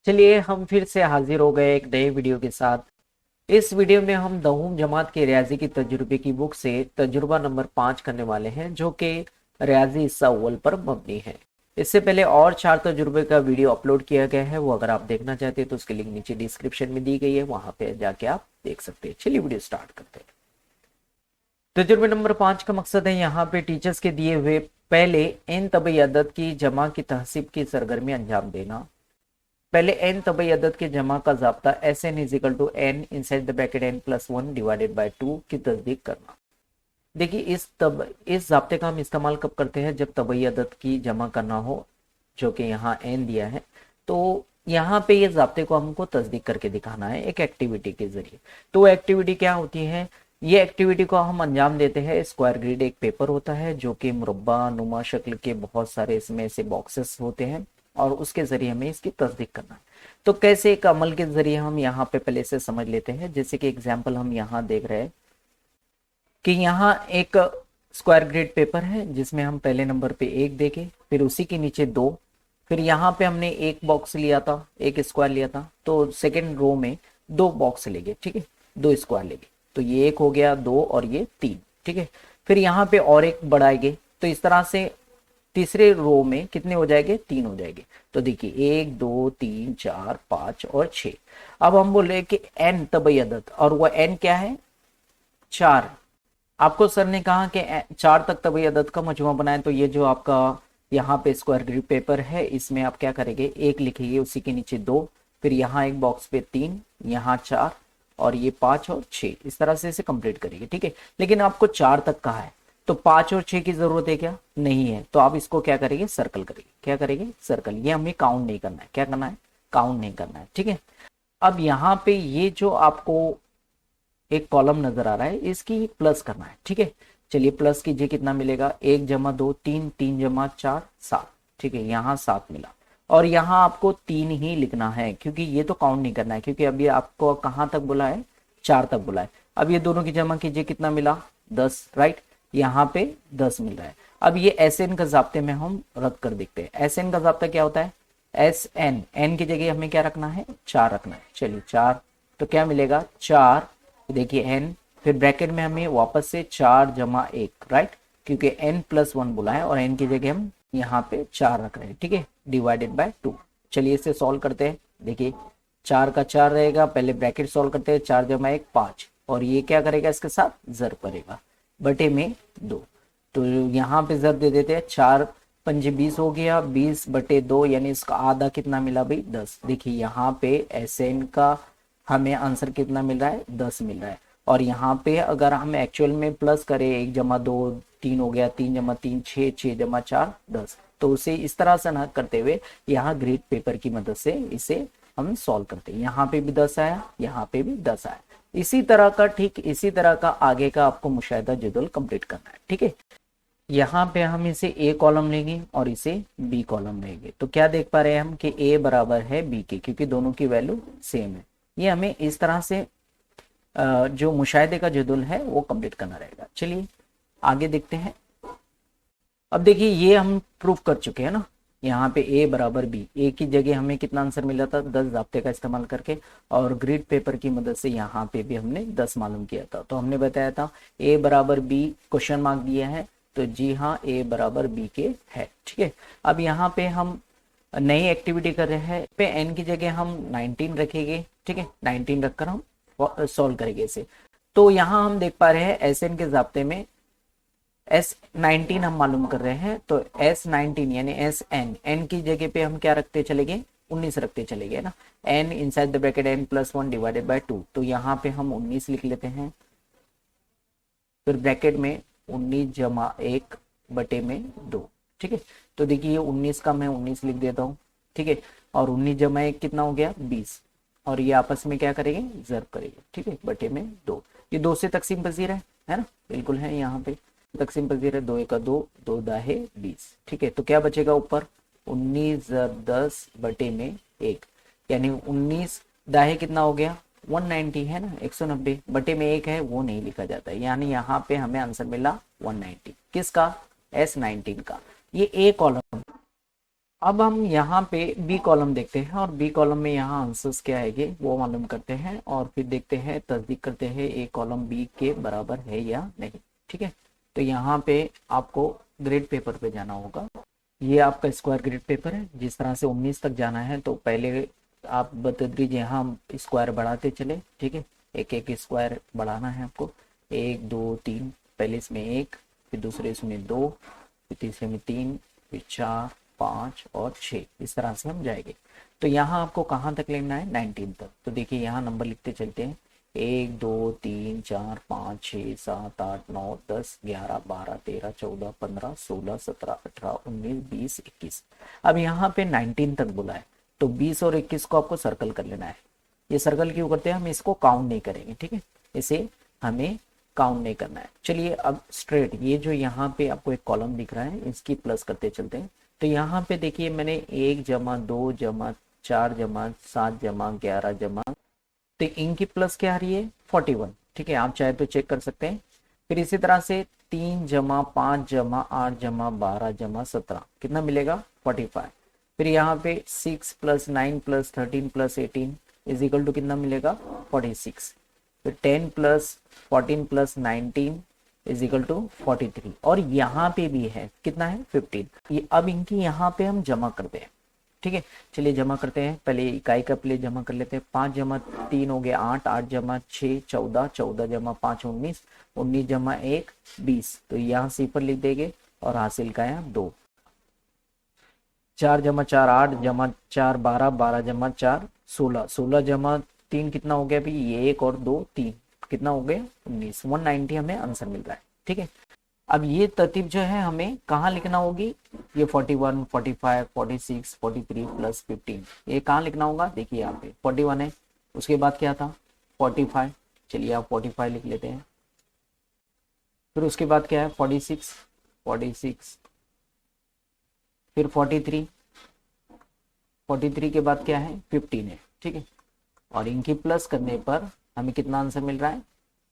चलिए हम फिर से हाजिर हो गए एक नए वीडियो के साथ। इस वीडियो में हम दहूम जमात के रियाजी की तजुर्बे की बुक से तजुर्बा नंबर 5 करने वाले हैं, जो कि रियाजी हिस्सा अव्वल पर मबनी है। इससे पहले और 4 तजुर्बे का वीडियो अपलोड किया गया है, वो अगर आप देखना चाहते हैं तो उसकी लिंक नीचे डिस्क्रिप्शन में दी गई है, वहां पे जाके आप देख सकते हैं। चलिए वीडियो स्टार्ट करते हैं। तजुर्बे नंबर 5 का मकसद है यहाँ पे टीचर्स के दिए हुए पहले एन तबई अदद की जमा की तहसीब की सरगर्मी अंजाम देना। पहले एन तबई अदद के जमा का ज़ाब्ता S N is equal to N inside the bracket N plus 1 divided by 2 की तस्दीक करना। देखिए इस ज़ाब्ते का हम इस्तेमाल कब करते हैं, जब तबई अदद की जमा करना हो, जो कि यहाँ एन दिया है। तो यहाँ पे ये ज़ाब्ते को हमको तस्दीक करके दिखाना है एक एक्टिविटी के जरिए। तो वो एक्टिविटी क्या होती है, ये एक्टिविटी को हम अंजाम देते हैं। स्क्वायर ग्रिड एक पेपर होता है जो कि मुरब्बा नुमा शक्ल के बहुत सारे इसमें से बॉक्सेस होते हैं, और उसके जरिए हमें इसकी तस्दीक करना है। तो कैसे एक अमल के जरिए हम यहाँ पे पहले से समझ लेते हैं। जैसे कि एग्जाम्पल हम यहाँ देख रहे हैं कि यहाँ एक स्क्वायर ग्रिड पेपर है जिसमें हम पहले नंबर पे 1 देके, फिर उसी के नीचे 2, फिर यहाँ पे हमने एक बॉक्स लिया था, एक स्क्वायर लिया था, तो सेकेंड रो में 2 बॉक्स लेंगे, ठीक है, 2 स्क्वायर लेंगे। तो ये एक हो गया, 2 और ये 3, ठीक है। फिर यहाँ पे और एक बढ़ाएंगे, तो इस तरह से तीसरे रो में कितने हो जाएंगे, 3 हो जाएंगे। तो देखिए 1 2 3 4 5 और 6। अब हम बोल रहे हैं कि एन तबई अदद, और वह एन क्या है, 4। आपको सर ने कहा कि 4 तक तबई अदद का मजमुआ बनाए। तो ये जो आपका यहाँ पे स्क्वायर ग्रिड पेपर है, इसमें आप क्या करेंगे, 1 लिखेंगे, उसी के नीचे 2, फिर यहाँ एक बॉक्स पे 3, यहाँ 4, और ये 5 और 6, इस तरह से इसे कंप्लीट करेंगे, ठीक है। लेकिन आपको 4 तक कहा है, तो 5 और 6 की जरूरत है क्या, नहीं है। तो आप इसको क्या करेंगे, सर्कल करेंगे। क्या करेंगे, सर्कल। ये हमें काउंट नहीं करना है। क्या करना है, काउंट नहीं करना है, ठीक है। अब यहाँ पे ये जो आपको एक कॉलम नजर आ रहा है, इसकी प्लस करना है, ठीक है। चलिए प्लस कीजिए, कितना मिलेगा, 1 जमा 2 3, 3 जमा 4 7, ठीक है, यहाँ 7 मिला। और यहाँ आपको 3 ही लिखना है, क्योंकि ये तो काउंट नहीं करना है, क्योंकि अभी आपको कहाँ तक बोला है, 4 तक बोला है। अब ये दोनों की जमा कीजिए, कितना मिला, 10, राइट। यहाँ पे 10 मिल रहा है। अब ये एस एन का जाब्ते में हम रद्द कर देखते हैं। एस एन का जाब्ता क्या होता है, एस एन, एन की जगह हमें क्या रखना है, 4 रखना है। चलिए 4, तो क्या मिलेगा, 4, देखिए एन, फिर ब्रैकेट में हमें वापस से 4 जमा 1, राइट, क्योंकि एन प्लस 1 बोला है, और एन की जगह हम यहाँ पे 4 रख रहे हैं, ठीक है, डिवाइडेड बाय 2। चलिए इसे सॉल्व करते हैं। देखिए 4 का 4 रहेगा, पहले ब्रैकेट सॉल्व करते हैं, 4 जमा 1 5, और ये क्या करेगा, इसके साथ ज़र करेगा, बटे में 2। तो यहाँ पे ज़र दे देते हैं, 4 पंजे 20 हो गया, 20 बटे 2, यानी इसका आधा कितना मिला भाई, 10। देखिए यहाँ पे एस एन का हमें आंसर कितना मिल रहा है, 10 मिल रहा है। और यहाँ पे अगर हम एक्चुअल में प्लस करें, 1 जमा 2 3 हो गया, 3 जमा 3 6, 6 जमा 4 10। तो उसे इस तरह से ना करते हुए यहाँ ग्रीड पेपर की मदद से इसे हम सॉल्व करते हैं। यहाँ पे भी 10 आया, यहाँ पे भी 10 आया। इसी तरह का, ठीक इसी तरह का आगे का आपको मुशाहिदा जदवल कंप्लीट करना है, ठीक है। यहाँ पे हम इसे ए कॉलम लेंगे और इसे बी कॉलम लेंगे। तो क्या देख पा रहे हैं हम कि ए बराबर है बी के, क्योंकि दोनों की वैल्यू सेम है। ये हमें इस तरह से जो मुशाहिदे का जदुल है वो कंप्लीट करना रहेगा। चलिए आगे देखते हैं। अब देखिए ये हम प्रूफ कर चुके हैं ना, यहाँ पे ए बराबर बी, ए की जगह हमें कितना आंसर मिला था, 10 ज़ाब्ते का इस्तेमाल करके, और ग्रिड पेपर की मदद से यहाँ पे भी हमने 10 मालूम किया था। तो हमने बताया था ए बराबर बी, क्वेश्चन मार्क दिया है, तो जी हाँ ए बराबर बी के है, ठीक है। अब यहाँ पे हम नई एक्टिविटी कर रहे हैं, पे एन की जगह हम 19 रखेंगे, ठीक है, 19 रखकर हम सॉल्व करेंगे इसे। तो यहाँ हम देख पा रहे हैं एस एन के जाब्ते में S19 हम मालूम कर रहे हैं, तो S19 यानी एस एन, एन की जगह पे हम क्या रखते चलेंगे, 19 रखते चलेंगे ना। N inside the bracket N plus 1 divided by 2, तो यहाँ पे हम 19 लिख लेते हैं, फिर ब्रैकेट में 19 जमा 1 बटे में 2, ठीक है। तो देखिए 19 का मैं 19 लिख देता हूँ, ठीक है, और 19 जमा 1 कितना हो गया, 20, और ये आपस में क्या करेंगे, ज़र्ब करेंगे, ठीक है, बटे में 2। ये 2 से तकसीम पजीर है ना, बिल्कुल है, यहाँ पे तकसीम पजीर है, 2 1 2, 2 दाहे 20, ठीक है। तो क्या बचेगा ऊपर, 19 ज़र्ब 10 बटे में 1, यानी 19 दाहे कितना हो गया, 190 है ना, 190, बटे में 1 है वो नहीं लिखा जाता है, यानी यहाँ पे हमें आंसर मिला 190। किसका, S19 का। ये ए कॉलम। अब हम यहाँ पे बी कॉलम देखते हैं और बी कॉलम में यहाँ आंसर्स क्या आएंगे वो मालूम करते हैं और फिर देखते हैं, तस्दीक करते हैं ए कॉलम बी के बराबर है या नहीं। ठीक है, तो यहाँ पे आपको ग्रेड पेपर पे जाना होगा। ये आपका स्क्वायर ग्रेड पेपर है। जिस तरह से 19 तक जाना है तो पहले आप बतदरीज यहाँ स्क्वायर बढ़ाते चले। ठीक है, एक एक स्क्वायर बढ़ाना है आपको, 1 2 3, पहले इसमें 1, फिर दूसरे इसमें 2, फिर तीसरे में 3, फिर 4 5 और 6, इस तरह से हम जाएंगे। तो यहाँ आपको कहाँ तक लेना है, 19 तक। तो देखिए यहाँ नंबर लिखते चलते हैं, 1 2 3 4 5 6 7 8 9 10 11 12 13 14 15 16 17 18 19 20 21। अब यहाँ पे 19 तक बोला है तो 20 और 21 को आपको सर्कल कर लेना है। ये सर्कल क्यों करते हैं, हम इसको काउंट नहीं करेंगे। ठीक है, इसे हमें काउंट नहीं करना है। चलिए अब स्ट्रेट ये जो यहाँ पे आपको एक कॉलम दिख रहा है इसकी प्लस करते चलते हैं। तो यहाँ पे देखिए मैंने 1 जमा 2 जमा 4 जमा 7 जमा 11 जमा, तो इनकी प्लस क्या आ रही है, 41। ठीक है, आप चाहे तो चेक कर सकते हैं। फिर इसी तरह से 3 जमा 5 जमा 8 जमा 12 जमा 17, कितना मिलेगा, 45। फिर यहाँ पे 6 plus 9 plus 13 plus 18 is equal to कितना मिलेगा, 46। फिर 10 plus 14 plus 19 is equal to 43। और यहाँ पे भी है कितना है, 15। ये अब इनकी यहाँ पे हम जमा करते हैं। ठीक है, चलिए जमा करते हैं। पहले इकाई का प्ले जमा कर लेते हैं। 5 जमा 3 हो गया 8, 8 जमा 6 14, 14 जमा 5 19, 19 जमा 1 20। तो यहाँ सिफर लिख देंगे और हासिल का है 2। 4 जमा 4 8 जमा 4 12, 12 जमा 4 16, 16 जमा 3 कितना हो गया अभी, ये 1 और 2 3, कितना हो गया 19। 190 हमें आंसर मिल रहा है। ठीक है, अब ये तरतीब जो है हमें कहाँ लिखना होगी, ये 41 45 46 43 प्लस 15, ये कहाँ लिखना होगा, देखिए यहाँ पे 41 है, उसके बाद क्या था 45। चलिए आप 45 लिख लेते हैं। फिर उसके बाद क्या है 46 46, फिर 43 43 के बाद क्या है 15 है। ठीक है, और इनकी प्लस करने पर हमें कितना आंसर मिल रहा है,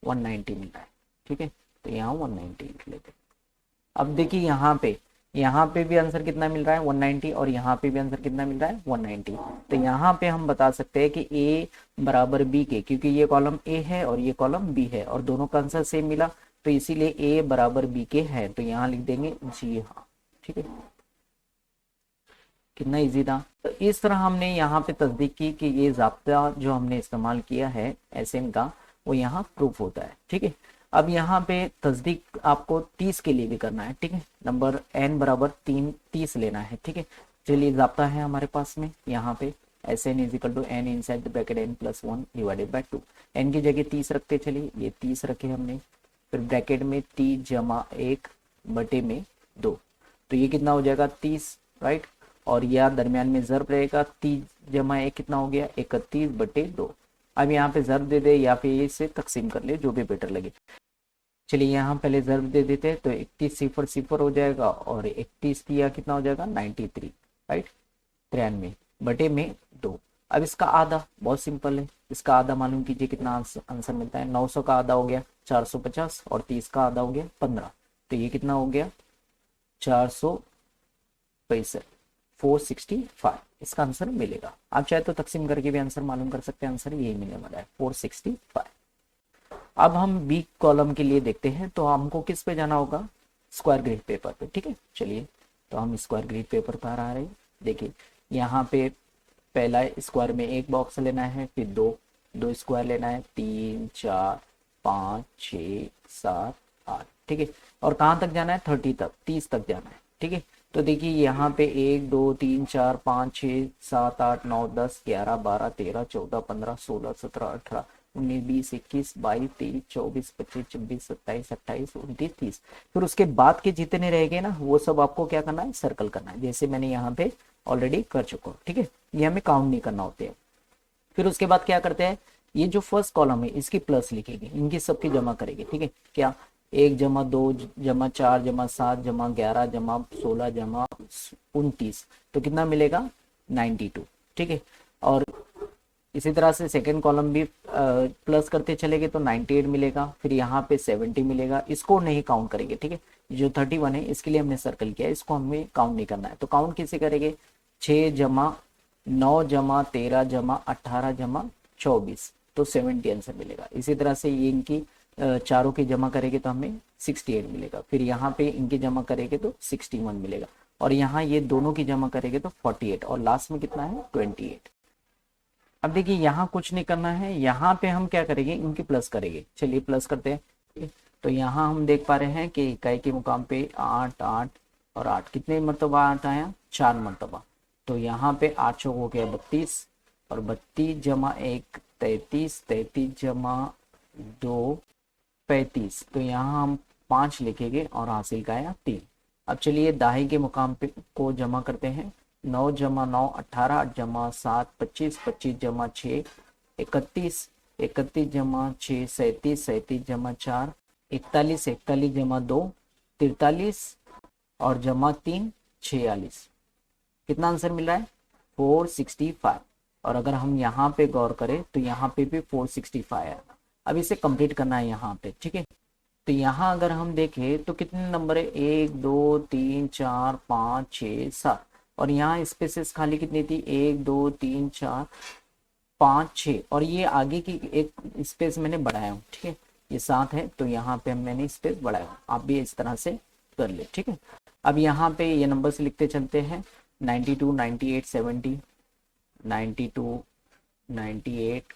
190 मिल रहा है। ठीक है, तो यहाँ 190 लिख लेते हैं। अब देखिए यहाँ पे भी आंसर कितना मिल रहा है 190 और यहाँ पे भी आंसर कितना मिल रहा है 190। तो यहाँ पे हम बता सकते हैं कि A बराबर B के, क्योंकि ये कॉलम A है और ये कॉलम B है और दोनों का आंसर सेम मिला, तो इसीलिए A बराबर B के है। तो यहाँ लिख देंगे जी हाँ। ठीक है, कितना इजी था। तो इस तरह हमने यहाँ पे तस्दीक की कि ये ज़ाब्ता जो हमने इस्तेमाल किया है SN का वो यहाँ प्रूफ होता है। ठीक है, अब यहाँ पे तस्दीक आपको 30 के लिए भी करना है। ठीक है, नंबर n बराबर 30 लेना है। ठीक है, चलिए ज़ाब्ता है हमारे पास में यहाँ पे SN is equal to n inside the bracket n plus 1 divided by 2। n की जगह 30 रखते चलिए, ये 30 रखे हमने, फिर ब्रैकेट में 30 जमा 1 बटे में 2, तो ये कितना हो जाएगा 30, राइट। और यह दरमियान में ज़र्ब रहेगा, 30 जमा 1 कितना हो गया 31 बटे 2। अब यहाँ पे ज़र्ब दे दे या फिर इसे तकसीम कर ले, जो भी बेटर लगे। चलिए यहाँ पहले ज़र्ब दे देते हैं, तो 31 सिफर सिफर हो जाएगा और 31 दिया कितना हो जाएगा 93, राइट, 93 बटे में 2। अब इसका आधा बहुत सिंपल है, इसका आधा मालूम कीजिए कितना आंसर मिलता है। 900 का आधा हो गया 450 और 30 का आधा हो गया 15, तो ये कितना हो गया 465, 465 इसका आंसर मिलेगा। आप चाहे तो तकसीम करके भी आंसर मालूम कर सकते हैं, आंसर यही मिलने वाला है 465। अब हम बी कॉलम के लिए देखते हैं, तो हमको किस पे जाना होगा, स्क्वायर ग्रिड पेपर पे। ठीक है, चलिए तो हम स्क्वायर ग्रिड पेपर पर आ रहे हैं। देखिए यहाँ पे पहला स्क्वायर में एक बॉक्स लेना है, फिर दो स्क्वायर लेना है, 3 4 5 6 7 8। ठीक है, और कहाँ तक जाना है 30 तक, 30 तक जाना है। ठीक है, तो देखिए यहाँ पे 1 2 3 4 5 6 7 8 9 10 11 12 13 14 15 16 17 18 19 20 21 22 23 24 25 26 27 28 29 30। फिर उसके बाद के जितने रह गए ना वो सब आपको क्या करना है, सर्कल करना है, जैसे मैंने यहाँ पे ऑलरेडी कर चुका हूँ। ठीक है, ये हमें काउंट नहीं करना होते हैं। फिर उसके बाद क्या करते हैं, ये जो फर्स्ट कॉलम है इसकी प्लस लिखेंगे, इनकी सबकी जमा करेंगे। ठीक है, क्या 1 जमा 2 जमा 4 जमा 7 जमा 11 जमा 16 जमा 29, तो कितना मिलेगा 92। ठीक है, और इसी तरह से सेकेंड कॉलम भी प्लस करते चलेंगे तो 98 मिलेगा, फिर यहाँ पे 70 मिलेगा, इसको नहीं काउंट करेंगे। ठीक है, जो 31 है इसके लिए हमने सर्कल किया है, इसको हमें काउंट नहीं करना है। तो काउंट कैसे करेंगे, 6 जमा 9 जमा 13 जमा 18 जमा 24, तो 70 आंसर मिलेगा। इसी तरह से ये इनकी चारों की जमा करेंगे तो हमें 68 मिलेगा। फिर यहाँ पे इनकी जमा करेंगे तो 61 मिलेगा, और यहाँ ये दोनों की जमा करेंगे तो 48, और लास्ट में कितना है 28। अब देखिए यहाँ कुछ नहीं करना है, यहाँ पे हम क्या करेंगे, इनकी प्लस करेंगे। चलिए प्लस करते हैं। तो यहाँ हम देख पा रहे हैं कि इकाई के मुकाम पे 8 8 और 8, कितने मरतबा 8 आया, 4 मरतबा। तो यहाँ पे 8 चौक हो गया 32, और 32 जमा 1 33, 33 जमा 2 35, तो यहाँ हम 5 लिखेंगे और हासिल का आया 3। अब चलिए दाहिने के मुकाम पे को जमा करते हैं। 9 जमा 9 18, 8 जमा 7 25, 25 जमा 6 31, 31 जमा 6 37, 37 जमा 4 41, 41 जमा 2 43, और जमा 3 46। कितना आंसर मिल रहा है 465। और अगर हम यहाँ पे गौर करें तो यहाँ पे भी 465 है। अब इसे कंप्लीट करना है यहाँ पे, ठीक है। तो यहाँ अगर हम देखें तो कितने नंबर है, 1 2 3 4 5 6 7, और यहाँ स्पेसेस खाली कितनी थी, 1 2 3 4 5 6, और ये आगे की एक स्पेस मैंने बढ़ाया हूँ, ठीक है। ये 7 है तो यहाँ पे मैंने स्पेस बढ़ाया हूँ, आप भी इस तरह से कर ले, ठीक है। अब यहाँ पे ये नंबर से लिखते चलते हैं, 92 98 70, 92 98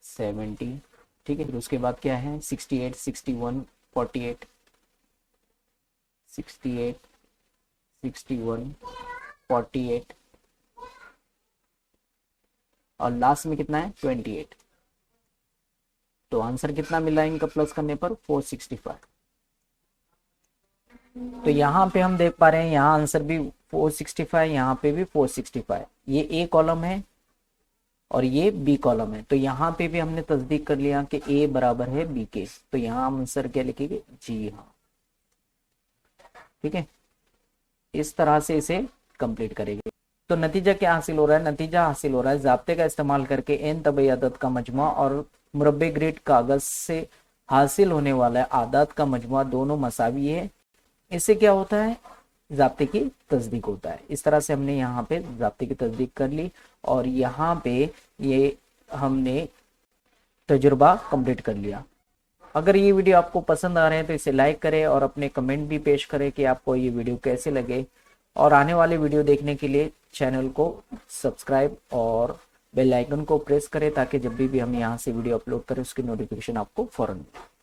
70, ठीक है। फिर उसके बाद क्या है, 68 61 48, 68 61 48, और लास्ट में कितना है 28। तो आंसर कितना मिला इनका प्लस करने पर 465। तो यहाँ पे हम देख पा रहे हैं, यहाँ आंसर भी 465, यहाँ पे भी 465। ये ए कॉलम है और ये बी कॉलम है। तो यहाँ पे भी हमने तस्दीक कर लिया कि ए बराबर है बी के, तो यहाँ हम आंसर क्या लिखेंगे, जी हाँ, ठीक है। इस तरह से इसे कंप्लीट करेंगे। तो नतीजा क्या हासिल हो रहा है, नतीजा हासिल हो रहा है ज़ाब्ते का इस्तेमाल करके एन तबई आदत का मजमुआ और मुरब्बे ग्रेड कागज से हासिल होने वाला आदात का मजमुआ दोनों मसावी है। इससे क्या होता है, ज़ाब्ते की तस्दीक होता है। इस तरह से हमने यहाँ पे ज़ाब्ते की तस्दीक कर ली, और यहाँ पे ये हमने तजुर्बा कंप्लीट कर लिया। अगर ये वीडियो आपको पसंद आ रहे हैं तो इसे लाइक करें और अपने कमेंट भी पेश करें कि आपको ये वीडियो कैसे लगे, और आने वाले वीडियो देखने के लिए चैनल को सब्सक्राइब और बेल आइकन को प्रेस करें ताकि जब भी हम यहाँ से वीडियो अपलोड करें उसकी नोटिफिकेशन आपको फौरन मिले।